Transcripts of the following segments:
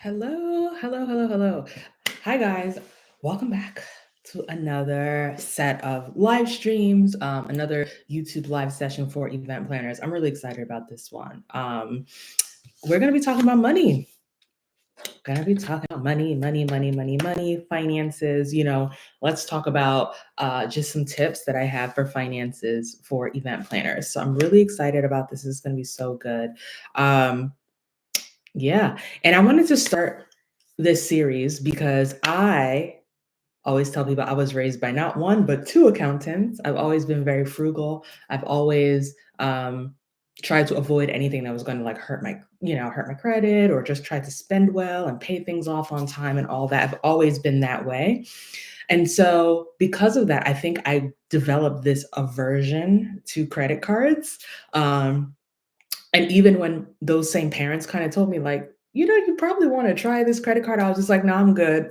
Hello, hello, hello, hello. Hi, guys. Welcome back to another set of live streams, another YouTube live session for event planners. I'm really excited about this one. We're going to be talking about money. Going to be talking about money, money, money, money, money, finances. Let's talk about just some tips that I have for finances for event planners. So I'm really excited about this. This is going to be so good. Um, yeah. And I wanted to start this series because I always tell people I was raised by not one, but two accountants. I've always been very frugal. I've always tried to avoid anything that was going to like hurt my credit or just try to spend well and pay things off on time and all that. I've always been that way. And so because of that, I think I developed this aversion to credit cards. Um, and even when those same parents kind of told me, like, you probably want to try this credit card, I was just like, no, I'm good.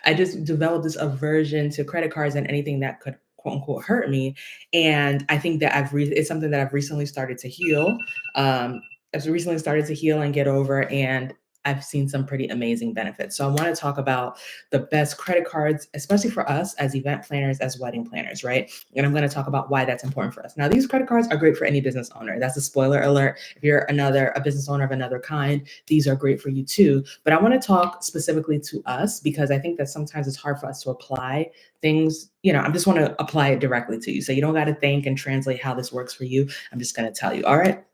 I just developed this aversion to credit cards and anything that could quote unquote hurt me. And I think that it's something that I've recently started to heal. I've recently started to heal and get over, and I've seen some pretty amazing benefits. So I want to talk about the best credit cards, especially for us as event planners, as wedding planners, right? And I'm going to talk about why that's important for us. Now, these credit cards are great for any business owner. That's a spoiler alert. If you're a business owner of another kind, these are great for you too. But I want to talk specifically to us because I think that sometimes it's hard for us to apply things. I just want to apply it directly to you. So you don't got to think and translate how this works for you. I'm just going to tell you. All right.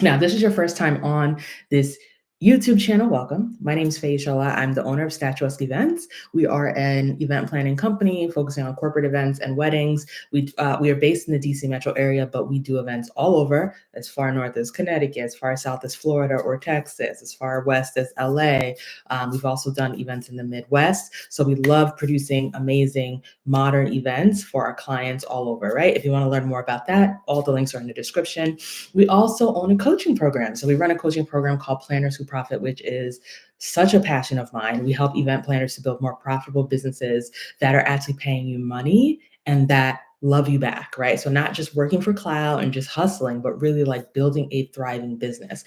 Now, this is your first time on this YouTube channel. Welcome. My name is Faye Shola. I'm the owner of Statuesque Events. We are an event planning company focusing on corporate events and weddings. We are based in the DC metro area, but we do events all over, as far north as Connecticut, as far south as Florida or Texas, as far west as LA. We've also done events in the Midwest. So we love producing amazing modern events for our clients all over, right? If you want to learn more about that, all the links are in the description. We also own a coaching program. So we run a coaching program called Planners Who Profit, which is such a passion of mine. We help event planners to build more profitable businesses that are actually paying you money and that love you back, right? So not just working for clout and just hustling, but really like building a thriving business.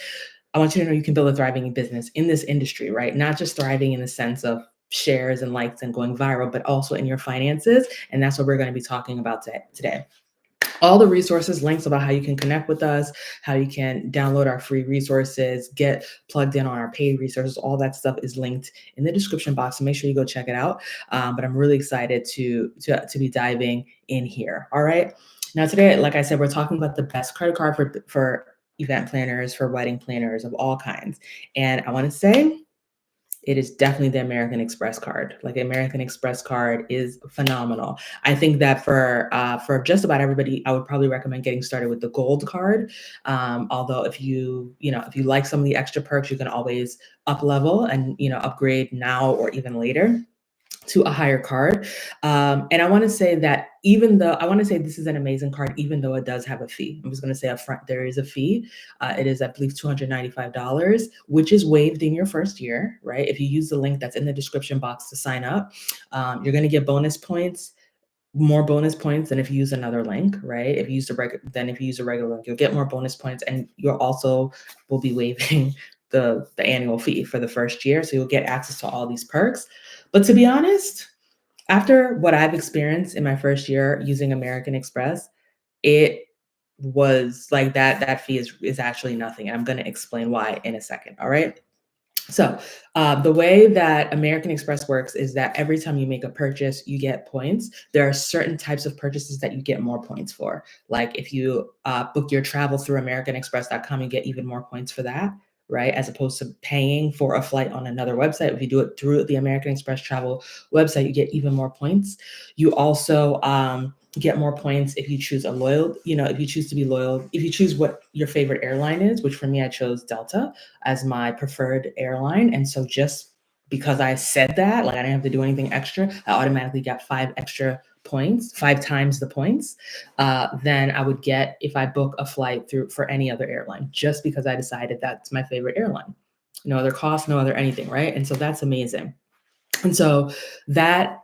I want you to know you can build a thriving business in this industry, right? Not just thriving in the sense of shares and likes and going viral, but also in your finances. And that's what we're going to be talking about today. All the resources, links about how you can connect with us, how you can download our free resources, get plugged in on our paid resources, all that stuff is linked in the description box. So make sure you go check it out. But I'm really excited to be diving in here. All right. Now today, like I said, we're talking about the best credit card for event planners, for wedding planners of all kinds. And I want to say it is definitely the American Express card. Like the American Express card is phenomenal. I think that for just about everybody, I would probably recommend getting started with the gold card. Although if you like some of the extra perks, you can always up level and upgrade now or even later to a higher card. And I want to say that I want to say this is an amazing card, even though it does have a fee. I'm just going to say up front, there is a fee. It is, I believe, $295, which is waived in your first year, right? If you use the link that's in the description box to sign up, you're going to get bonus points, more bonus points than if you use another link, right? If you use a regular link, you'll get more bonus points, and you'll also will be waiving the annual fee for the first year. So you'll get access to all these perks. But to be honest, after what I've experienced in my first year using American Express, it was like that fee is actually nothing. And I'm going to explain why in a second. All right. So the way that American Express works is that every time you make a purchase, you get points. There are certain types of purchases that you get more points for. Like if you book your travel through AmericanExpress.com, you get even more points for that, right? As opposed to paying for a flight on another website. If you do it through the American Express travel website, you get even more points. You also get more points if you choose if you choose to be loyal, if you choose what your favorite airline is, which for me, I chose Delta as my preferred airline. And so just because I said that, like I didn't have to do anything extra, I automatically got 5 extra points, 5 times the points than I would get if I book a flight for any other airline, just because I decided that's my favorite airline. No other cost, no other anything, right? And so that's amazing. And so that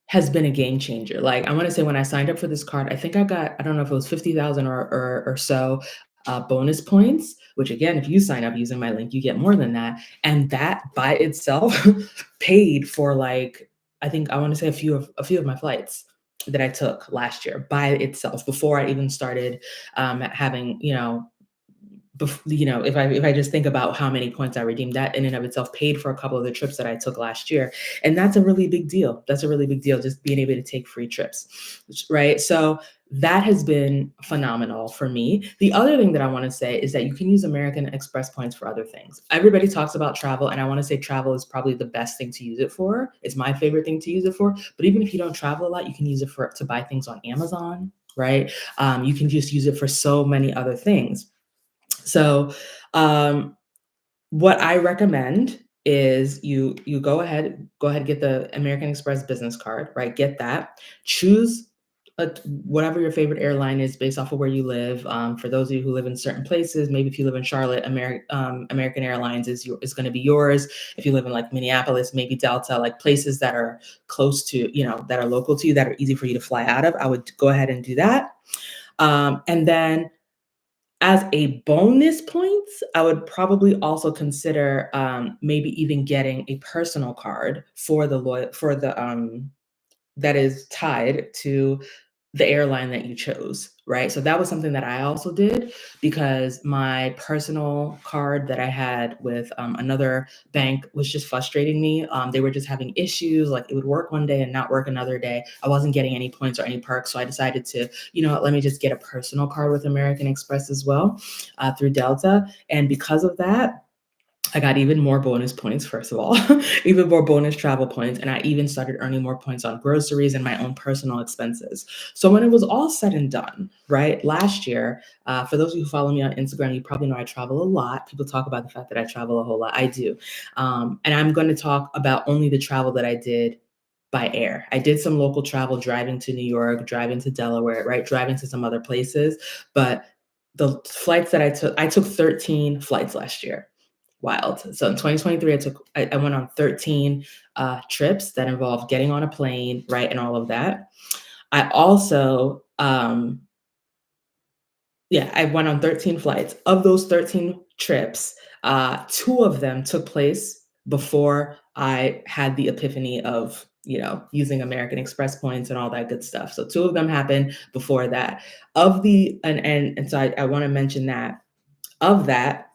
has been a game changer. Like I want to say when I signed up for this card, I think I don't know if it was 50,000 or so bonus points, which again, if you sign up using my link, you get more than that. And that by itself paid for like, I think I want to say a few of my flights that I took last year by itself before I even started having, if I just think about how many points I redeemed, that in and of itself paid for a couple of the trips that I took last year. And that's a really big deal. That's a really big deal, just being able to take free trips, right? So that has been phenomenal for me. The other thing that I want to say is that you can use American Express points for other things. Everybody talks about travel, and I want to say travel is probably the best thing to use it for. It's my favorite thing to use it for. But even if you don't travel a lot, you can use it for to buy things on Amazon, right? You can just use it for so many other things. So, um, what I recommend is you go ahead get the American Express business card, right? Get that. Choose whatever your favorite airline is based off of where you live. For those of you who live in certain places, maybe if you live in Charlotte, American Airlines is going to be yours. If you live in like Minneapolis, maybe Delta, like places that are close to that are local to you, that are easy for you to fly out of. I would go ahead and do that. And then as a bonus points, I would probably also consider, maybe even getting a personal card for the that is tied to the airline that you chose, right? So that was something that I also did because my personal card that I had with another bank was just frustrating me. They were just having issues, like it would work one day and not work another day. I wasn't getting any points or any perks. So I decided to, let me just get a personal card with American Express as well, through Delta. And because of that, I got even more bonus points, first of all, even more bonus travel points. And I even started earning more points on groceries and my own personal expenses. So when it was all said and done, right, last year, for those of you who follow me on Instagram, you probably know I travel a lot. People talk about the fact that I travel a whole lot. I do. And I'm going to talk about only the travel that I did by air. I did some local travel, driving to New York, driving to Delaware, right, driving to some other places. But the flights that I took 13 flights last year. Wild. So in 2023, I went on 13 trips that involved getting on a plane, right, and all of that. I also, yeah, I went on 13 flights. Of those 13 trips, two of them took place before I had the epiphany of, using American Express points and all that good stuff. So two of them happened before that. And so I want to mention that of that,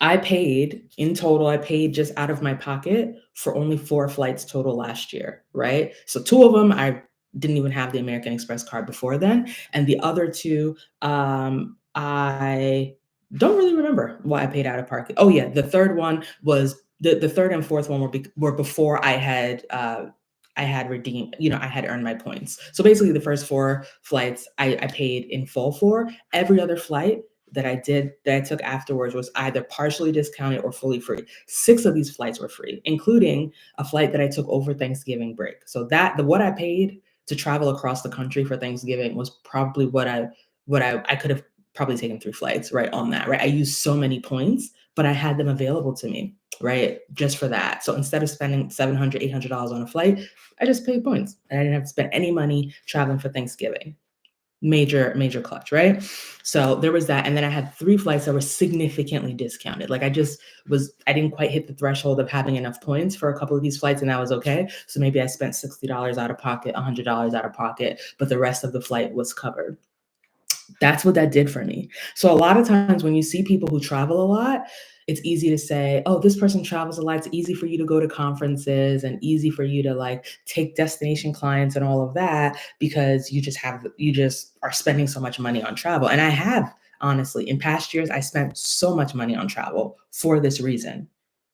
I paid just out of my pocket for only 4 flights total last year, right? So two of them, I didn't even have the American Express card before then. And the other two, I don't really remember why I paid out of pocket. Oh yeah, the third one was the third and fourth one were before I had redeemed, I had earned my points. So basically the first 4 flights I paid in full for. Every other flight that I took afterwards was either partially discounted or fully free. 6 of these flights were free, including a flight that I took over Thanksgiving break. So what I paid to travel across the country for Thanksgiving was probably what I could have probably taken 3 flights right on that, right? I used so many points, but I had them available to me, right? Just for that. So instead of spending $700, $800 on a flight, I just paid points and I didn't have to spend any money traveling for Thanksgiving. Major clutch, right? So there was that. And then I had 3 flights that were significantly discounted. Like I didn't quite hit the threshold of having enough points for a couple of these flights, and that was okay. So maybe I spent $60 out of pocket, $100 out of pocket, but the rest of the flight was covered. That's what that did for me. So a lot of times when you see people who travel a lot, it's easy to say, "Oh, this person travels a lot. It's easy for you to go to conferences and easy for you to like take destination clients and all of that because you just are spending so much money on travel." And I have, honestly, in past years I spent so much money on travel for this reason.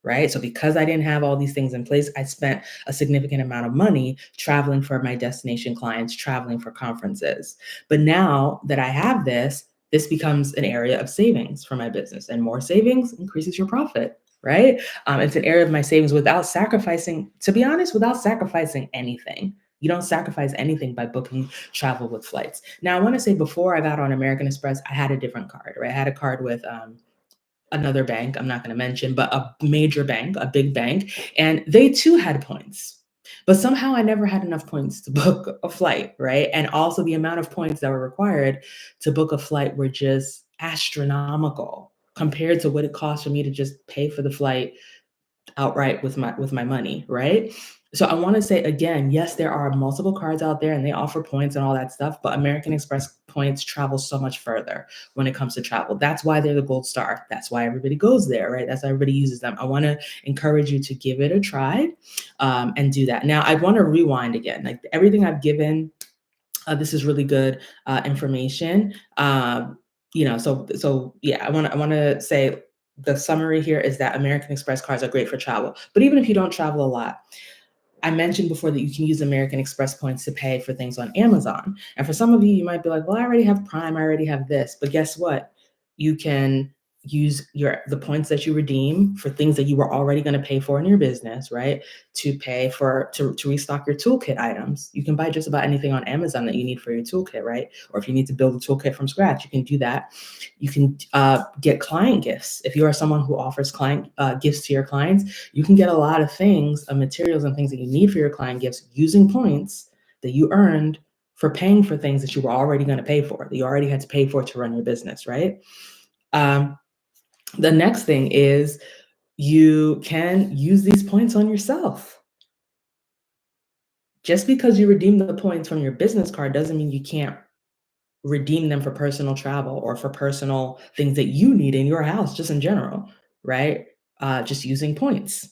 Right? So because I didn't have all these things in place, I spent a significant amount of money traveling for my destination clients, traveling for conferences. But now that I have this becomes an area of savings for my business, and more savings increases your profit, right? It's an area of my savings without sacrificing, to be honest, without sacrificing anything. You don't sacrifice anything by booking travel with flights. Now, I want to say before I got on American Express, I had a different card, right? I had a card with another bank, I'm not going to mention, but a major bank, a big bank, and they too had points. But somehow I never had enough points to book a flight, right? And also the amount of points that were required to book a flight were just astronomical compared to what it costs for me to just pay for the flight outright with my money, right? So I want to say again, yes, there are multiple cards out there and they offer points and all that stuff, but American Express points travel so much further when it comes to travel. That's why they're the gold star. That's why everybody goes there, right? That's why everybody uses them. I want to encourage you to give it a try and do that. Now, I want to rewind again. Like everything I've given, this is really good information. So yeah, I want to say the summary here is that American Express cards are great for travel. But even if you don't travel a lot, I mentioned before that you can use American Express points to pay for things on Amazon. And for some of you, you might be like, well, I already have Prime, I already have this. But guess what? You can use the points that you redeem for things that you were already going to pay for in your business, right? To pay for to restock your toolkit items. You can buy just about anything on Amazon that you need for your toolkit, right? Or if you need to build a toolkit from scratch, you can do that. You can get client gifts. If you are someone who offers client gifts to your clients, you can get a lot of things, materials and things that you need for your client gifts using points that you earned for paying for things that you were already going to pay for, that you already had to pay for to run your business, right? The next thing is you can use these points on yourself. Just because you redeem the points from your business card doesn't mean you can't redeem them for personal travel or for personal things that you need in your house, just in general, right? Just using points,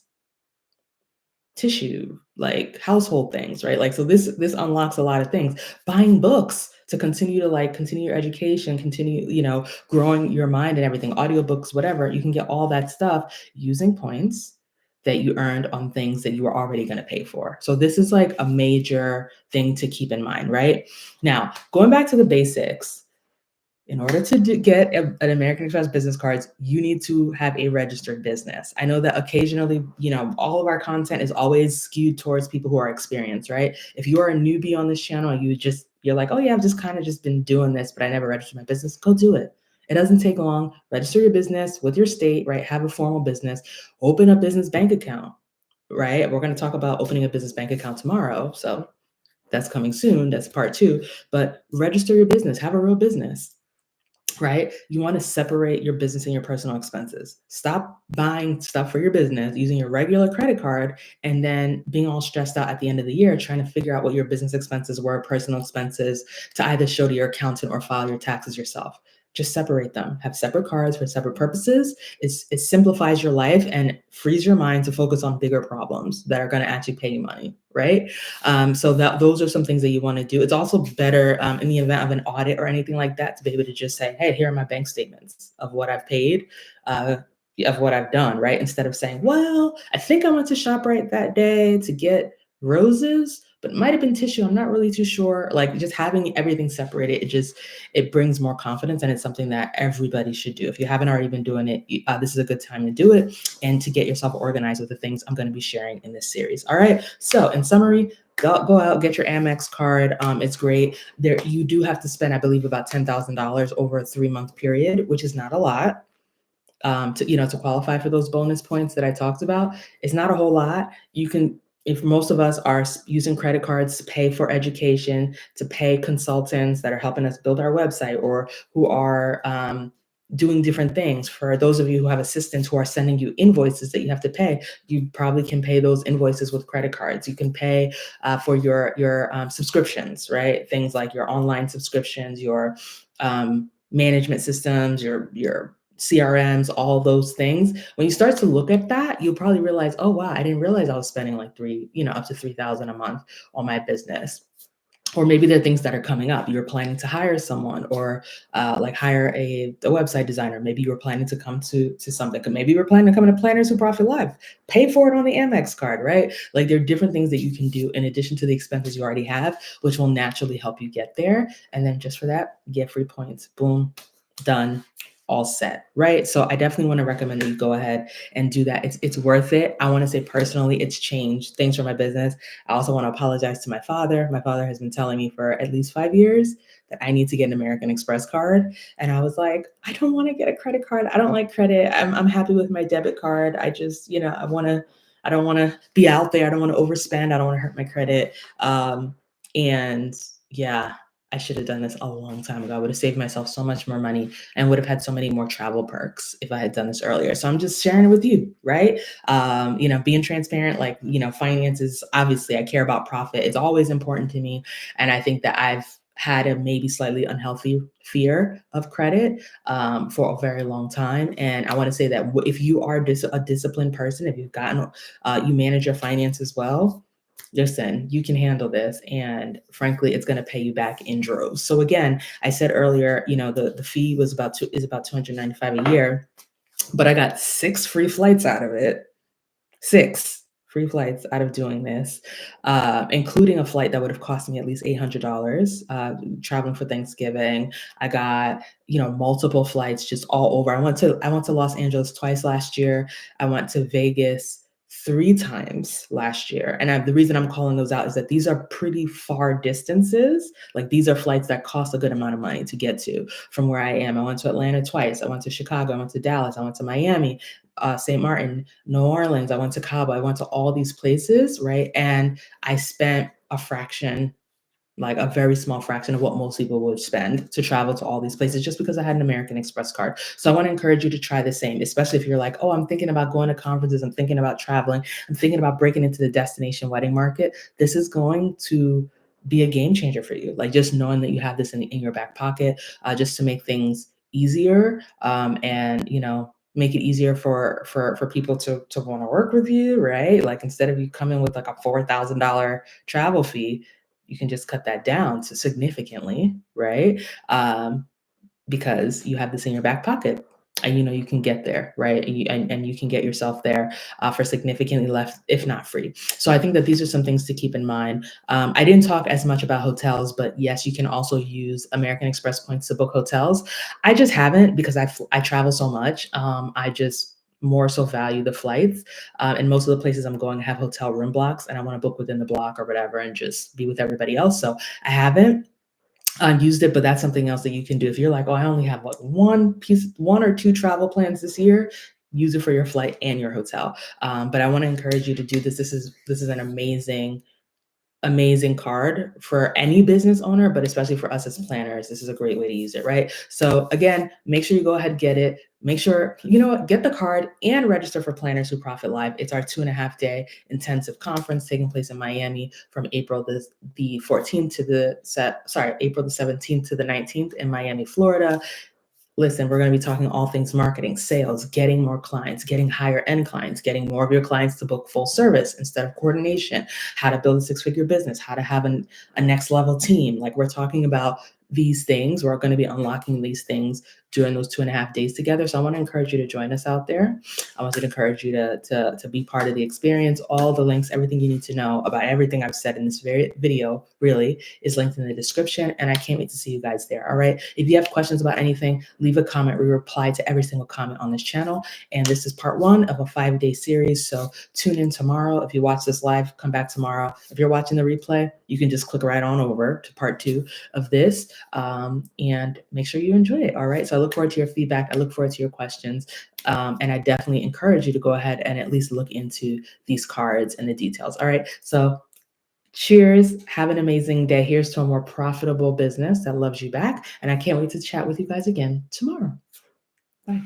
tissue, like household things, right? Like, so this unlocks a lot of things. Buying books to continue to continue your education, continue, growing your mind and everything, audiobooks, whatever, you can get all that stuff using points that you earned on things that you were already going to pay for. So this is like a major thing to keep in mind, right? Now, going back to the basics, in order to get an American Express business cards, you need to have a registered business. I know that occasionally, all of our content is always skewed towards people who are experienced, right? If you are a newbie on this channel, you're like, oh yeah, I've just kind of just been doing this, but I never registered my business. Go do it. It doesn't take long. Register your business with your state, right? Have a formal business. Open a business bank account, right? We're going to talk about opening a business bank account tomorrow. So that's coming soon. That's part 2. But register your business. Have a real business. Right? You want to separate your business and your personal expenses. Stop buying stuff for your business using your regular credit card and then being all stressed out at the end of the year trying to figure out what your business expenses were, personal expenses, to either show to your accountant or file your taxes yourself. Just separate them. Have separate cards for separate purposes. It simplifies your life and frees your mind to focus on bigger problems that are going to actually pay you money, right? So those are some things that you want to do. It's also better in the event of an audit or anything like that to be able to just say, hey, here are my bank statements of what I've paid, of what I've done, right? Instead of saying, well, I think I went to ShopRite that day to get roses, but it might have been tissue. I'm not really too sure. Like, just having everything separated, it brings more confidence, and it's something that everybody should do. If you haven't already been doing it, this is a good time to do it and to get yourself organized with the things I'm going to be sharing in this series. All right. So in summary, go out, get your Amex card. It's great. There, you do have to spend, I believe, about $10,000 over a 3-month period, which is not a lot. To qualify for those bonus points that I talked about. It's not a whole lot. You can, if most of us are using credit cards to pay for education, to pay consultants that are helping us build our website, or who are doing different things. For those of you who have assistants who are sending you invoices that you have to pay, you probably can pay those invoices with credit cards. You can pay for your subscriptions, right? Things like your online subscriptions, your management systems, your CRMs, all those things. When you start to look at that, you'll probably realize, oh wow, I didn't realize I was spending like up to 3,000 a month on my business. Or maybe there are things that are coming up. You're planning to hire someone, or hire a website designer. Maybe you're planning to come to something. Maybe you're planning to come to Planners Who Profit Live. Pay for it on the Amex card, right? Like, there are different things that you can do in addition to the expenses you already have, which will naturally help you get there. And then just for that, get free points. Boom, done. All set, right? So I definitely want to recommend that you go ahead and do that. It's worth it. I want to say personally, it's changed things for my business. I also want to apologize to my father. My father has been telling me for at least 5 years that I need to get an American Express card. And I was like, I don't want to get a credit card. I don't like credit. I'm happy with my debit card. I just, I don't want to be out there. I don't want to overspend. I don't want to hurt my credit. And yeah, I should have done this a long time ago. I would have saved myself so much more money and would have had so many more travel perks if I had done this earlier. So I'm just sharing it with you, right? Being transparent, like, finances, obviously I care about profit. It's always important to me. And I think that I've had a maybe slightly unhealthy fear of credit for a very long time. And I want to say that if you are a disciplined person, if you manage your finances well, listen, you can handle this. And frankly, it's going to pay you back in droves. So again, I said earlier, the fee is about 295 a year, but I got 6 free flights out of it. 6 free flights out of doing this, including a flight that would have cost me at least $800 traveling for Thanksgiving. I got, multiple flights just all over. I went to Los Angeles twice last year. I went to Vegas 3 times last year. And the reason I'm calling those out is that these are pretty far distances. Like, these are flights that cost a good amount of money to get to from where I am. I went to Atlanta twice. I went to Chicago. I went to Dallas. I went to Miami, St. Martin, New Orleans. I went to Cabo. I went to all these places, right? And I spent a fraction, like a very small fraction of what most people would spend to travel to all these places, just because I had an American Express card. So I want to encourage you to try the same, especially if you're like, oh, I'm thinking about going to conferences, I'm thinking about traveling, I'm thinking about breaking into the destination wedding market. This is going to be a game changer for you. Like, just knowing that you have this in your back pocket, just to make things easier, and make it easier for people to want to work with you, right? Like, instead of you coming with like a $4,000 travel fee, you can just cut that down to significantly, right? Because you have this in your back pocket, and you can get there, right? And you can get yourself there for significantly less, if not free. So I think that these are some things to keep in mind. I didn't talk as much about hotels, but yes, you can also use American Express points to book hotels. I just haven't, because I travel so much. I just more so value the flights. And most of the places I'm going have hotel room blocks, and I want to book within the block or whatever and just be with everybody else. So I haven't used it, but that's something else that you can do. If you're like, oh, I only have like one or two travel plans this year, use it for your flight and your hotel. But I want to encourage you to do this. This is an amazing card for any business owner, but especially for us as planners, this is a great way to use it, right? So again, make sure you go ahead and get it. Make sure, get the card and register for Planners Who Profit Live. It's our 2.5-day intensive conference taking place in Miami from April the 14th April the 17th to the 19th in Miami, Florida. Listen, we're going to be talking all things marketing, sales, getting more clients, getting higher end clients, getting more of your clients to book full service instead of coordination, how to build a 6-figure business, how to have a next level team. Like, we're talking about these things. We're going to be unlocking these things during those 2.5 days together. So I want to encourage you to join us out there. I want to encourage you to be part of the experience. All the links, everything you need to know about everything I've said in this very video really is linked in the description. And I can't wait to see you guys there. All right. If you have questions about anything, leave a comment. We reply to every single comment on this channel. And this is part 1 of a 5-day series. So tune in tomorrow. If you watch this live, come back tomorrow. If you're watching the replay, you can just click right on over to part 2 of this, and make sure you enjoy it. All right. So I look forward to your feedback. I look forward to your questions. And I definitely encourage you to go ahead and at least look into these cards and the details. All right. So cheers. Have an amazing day. Here's to a more profitable business that loves you back. And I can't wait to chat with you guys again tomorrow. Bye.